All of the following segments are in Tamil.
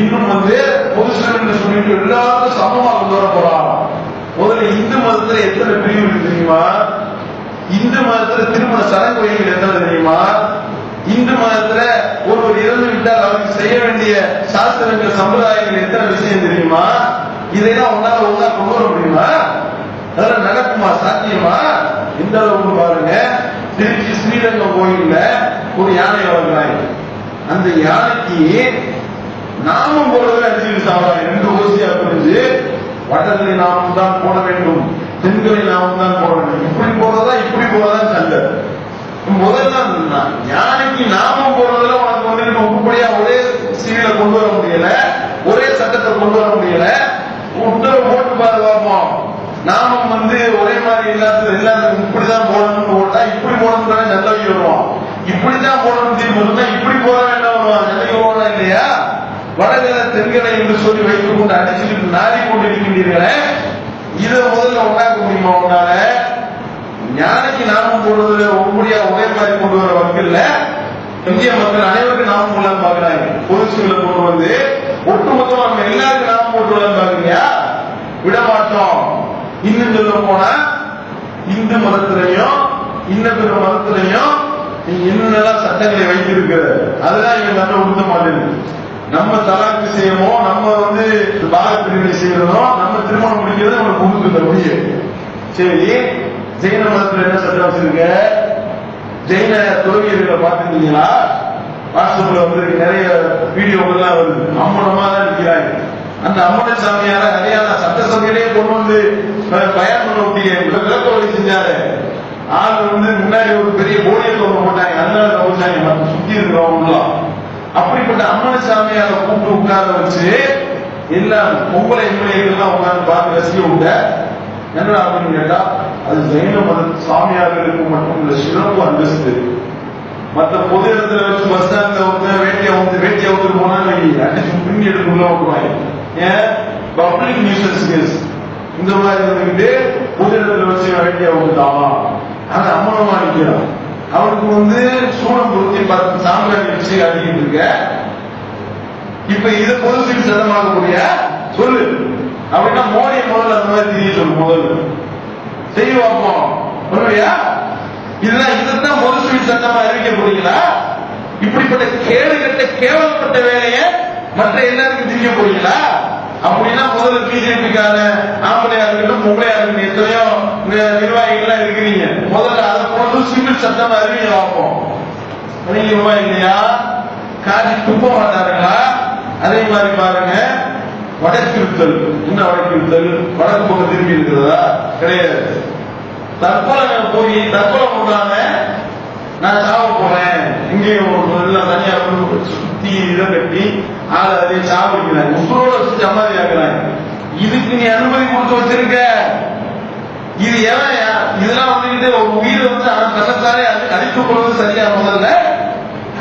இன்னும் பொது சிவில் சொல்லிட்டு எல்லாருக்கும் சமமா கொண்டு வர போறாங்க. முதல்ல இந்து மதத்துல எத்தனை பிரிவு இருக்கு தெரியுமா? இந்து மதத்துல திருமண சடங்கு வகைகள் எத்தனை தெரியுமா? இந்து மதத்துல ஒருவர் இறந்து விட்டால் அவருக்கு செய்ய வேண்டிய சாஸ்திரங்கள் சம்பிரதாயங்கள் எத்தனை விஷயம் தெரியுமா? இதெல்லாம் ஒன்னால ஒன்னா கொண்டு வர முடியுமா? அதெல்லாம் நடக்குமா? சாத்தியமா? இந்த அளவுக்கு பாருங்க. திருச்சி ஸ்ரீரங்கம் கோயில்ல ஒரு யானை வளர்க்கிறாங்க. அந்த யானைக்கு நாமம் போடுறதுல அடிச்சுட்டு சாப்பிடாங்க. 2 ஓசியா புரிஞ்சு வடகளை நாமம் தான் போட வேண்டும், தென்களை நாமம் தான் போட வேண்டும். இப்படி போறதா இப்படி போறதா சண்டை. முதல்ல யானைக்கு நாமம் போடுறதுல உனக்கு உருப்படியா ஒரே சீல கொண்டு வர முடியல, ஒரே சட்டத்தை கொண்டு வர முடியல. உத்தரவு போட்டு பாரு பார்ப்போம். நாமம் ஒரே மாதிரி எல்லாத்துக்கும் இப்படிதான் போடணும்னு போட்டா இப்படி போடணும் தானே நல்லவி வருவான். இப்படித்தான் போடணும் தீர்ப்பு இப்படி போட வேண்டாம் வருவான். நல்லவி வருவானா இல்லையா? வடகலை தென்கலை என்று சொல்லி வைத்துக் கொண்டு அடிச்சுட்டு நாரி கொண்டிருக்கின்றீர்களே, இதை முதல்ல உண்டாக்க முடியுமா? உன்னால ஞானிக்கு நாமம் போடுறதுல ஒவ்வொருடியா ஒரே மாதிரி கொண்டு வர வகையில் இந்திய மக்கள் அனைவருக்கும் நாமம் போடலாம் பாக்குறாங்க. பொது சிவில கொண்டு ஒட்டுமொத்தம் நம்ம எல்லாருக்கும் நாமம் போட்டுலாம் பாக்குறியா? விடமாட்டோம். இன்னும் சொல்ல போனா இந்து மதத்திலையும் இன்ன பிற மதத்திலையும் நீங்க என்னெல்லாம் சட்டங்களை வைத்திருக்கிற அதெல்லாம் இங்க நம்ம உறுத்த மாட்டேங்குது. நம்ம தலாக்கு செய்யமோ, நம்ம பாக பிரிவினை செய்யறதோ, நம்ம திருமணம் முடிக்கிறது நம்மளுக்கு உறுத்துக்க முடியும். சரி, ஜெயின மதத்துல என்ன சட்டம் வச்சிருக்க? ஜெயின துறவியர்களை பார்த்துருக்கீங்களா? வாட்ஸ்அப்ல நிறைய வீடியோக்கள்லாம் வருது. அம்மனமா தான் இருக்கிறாங்க. அந்த அம்மன சாமியார ஹரியானா சட்டசபையிலேயே கொண்டு பயன் பண்ண முடிய விளக்க வழி செஞ்சாரு. ஆள் முன்னாடி ஒரு பெரிய போடியை தோன்ற போட்டாங்க. அதனால கவனிச்சாங்க மற்ற சுத்தி இருக்கிறவங்களாம். அப்படிப்பட்ட அம்மன சாமியார கூப்பிட்டு உட்கார வச்சு எல்லாம் பொங்கலை எல்லாம் உட்கார்ந்து பார்த்து ரசிக்க விட்ட. என்னடா அப்படின்னு கேட்டா, அது ஜெயின மத சாமியார்களுக்கு மட்டும் இல்ல, சிறப்பு அந்தஸ்து. மற்ற பொது இடத்துல வச்சு பஸ் ஸ்டாண்ட்ல வேட்டியா போனா அடிச்சு பின்னி எடுத்துள்ள விட்டுருவாங்க. ஏன்? Public nuisance case. இந்த மாதிரி பொது இடத்துல வச்சு வேட்டியா விட்டுட்டான். ஆனா அம்மனமா நிக்கிறான். அவனுக்கு சூடம் பொருத்தி 10 சாம்பிராணி வச்சு அடிக்கிட்டு இருக்க. இப்ப இதை பொது சிவில் சட்டமாகக்கூடிய சொல்லு அப்படின்னா மோடியை முதல்ல அந்த மாதிரி தெரிய சொல்லு. முதல்ல செய்ய பார்ப்போம். சொல்லுவியா? இதுதான் இதைத்தான் பொது சிவில் சட்டமா அறிவிக்க போறீங்களா? இப்படிப்பட்ட கேடுகட்ட கேவலப்பட்ட வேலையை மற்ற எல்லாருக்கும் தெரிய போறீங்களா? அப்படின்னா முதல்ல பிஜேபிக்கான ஆம்பளையா இருக்கட்டும் பொம்பளையா இருக்கட்டும் எத்தனையோ நிர்வாகிகள் இருக்கிறீங்க. முதல்ல அதை போட்டு சிவில் சட்டம் அறிவிக்க பார்ப்போம். அறிவிக்கமா இல்லையா? காட்சி துப்ப மாட்டாருங்களா? அதே மாதிரி பாருங்க, வடக்கிருத்தல். என்ன வடக்கிருத்தல்? வடக்கு பக்கம் திரும்பி இருக்கிறதா? கிடையாது. தற்கொலை போய் தற்கொலை பண்றாங்க. நான் சாவ போறேன், இங்கேயும் தனியா சுத்தி இதை கட்டி ஆளை அதே சாப்பிடுறாங்க. உசுரோட வச்சு சமாதி ஆக்குறாங்க. இதுக்கு நீ அனுமதி கொடுத்து வச்சிருக்க. இது இதெல்லாம் ஒரு உயிரை தன்னைத்தானே அழித்துக் கொள்வது சரியா? முதல்ல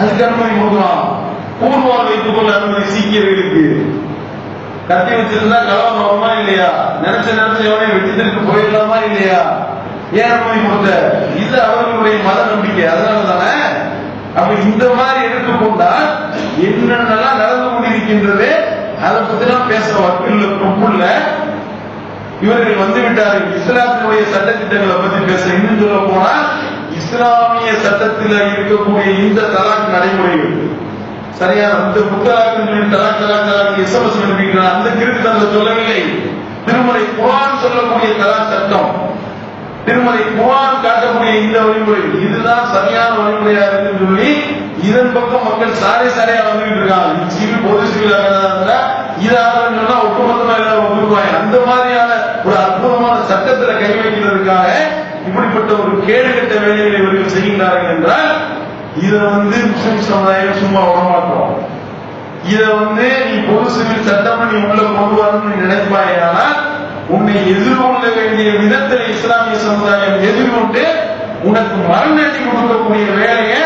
அதுக்கு அனுமதி கொடுக்கலாம். பூர்வால் வைத்துக் கொள்ள அனுமதி சீக்கியர்களுக்கு. கத்தி வச்சிருந்தா கலவரம் வருமா இல்லையா? நினைச்ச எவனையும் வெட்டித்திற்கு போயிடலாமா இல்லையா? ஏன் அனுமதி கொடுத்த? இது அவர்களுடைய மத நம்பிக்கை. அதனால தானே. அப்ப இந்த மாதிரி எடுத்துக்கொண்டால் என்னென்னலாம் நடந்து கொண்டிருக்கின்றது அதை பத்திலாம் பேச வக்கில்ல. இவர்கள் விட்டார்கள். இஸ்லாத்தினுடைய சட்டத்திட்டங்களை பத்தி பேச. இன்னும் சொல்ல போனா இஸ்லாமிய சட்டத்தில் இருக்கக்கூடிய இந்த தலாக் நடைமுறைகள் சரியான இந்த புத்தலாக்கு தலாக் எஸ்எம்எஸ் அனுப்பிக்கிறார். அந்த கிருத்தத்தை சொல்லவில்லை. திருமலை குர்ஆன் சொல்லக்கூடிய தலாக் சட்டம், திருமலை குர்ஆன் காட்டக்கூடிய இந்த வழிமுறை இதுதான் சரியான வழிமுறையா இருக்குன்னு சொல்லி இதன் பக்கம் மக்கள் சாரையா வந்துகிட்டு இருக்காங்க. சிவில் பொது சிவிலாக இருந்தா இதாகன்னு சொன்னா ஒட்டுமொத்தமா எல்லாரும் வந்துருவாங்க. அந்த மாதிரியான ஒரு அற்புதமான சட்டத்துல கை வைக்கிறதுக்காக இப்படிப்பட்ட ஒரு கேடுகட்ட வேலைகளை இவர்கள் செய்கின்றார்கள் என்றால் இதை முஸ்லிம் சமுதாயம் சும்மா விடமாட்டோம். இதை நீ பொது சிவில் சட்டம் நீ உள்ள கொண்டு வரணும்னு நினைப்பாயானால் உன்னை எதிர்கொள்ள வேண்டிய விதத்தில் இஸ்லாமிய சமுதாயம் எதிர்கொண்டு உனக்கு மரணி கொடுக்கக்கூடிய வேலையை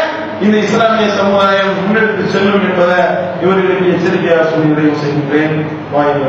இந்த இஸ்லாமிய சமுதாயம் முன்னெடுத்து செல்லும் என்பதை இவர்களுக்கு எச்சரிக்கையாக சொல்லி நிறைவு செய்கின்றேன். வாய்ந்த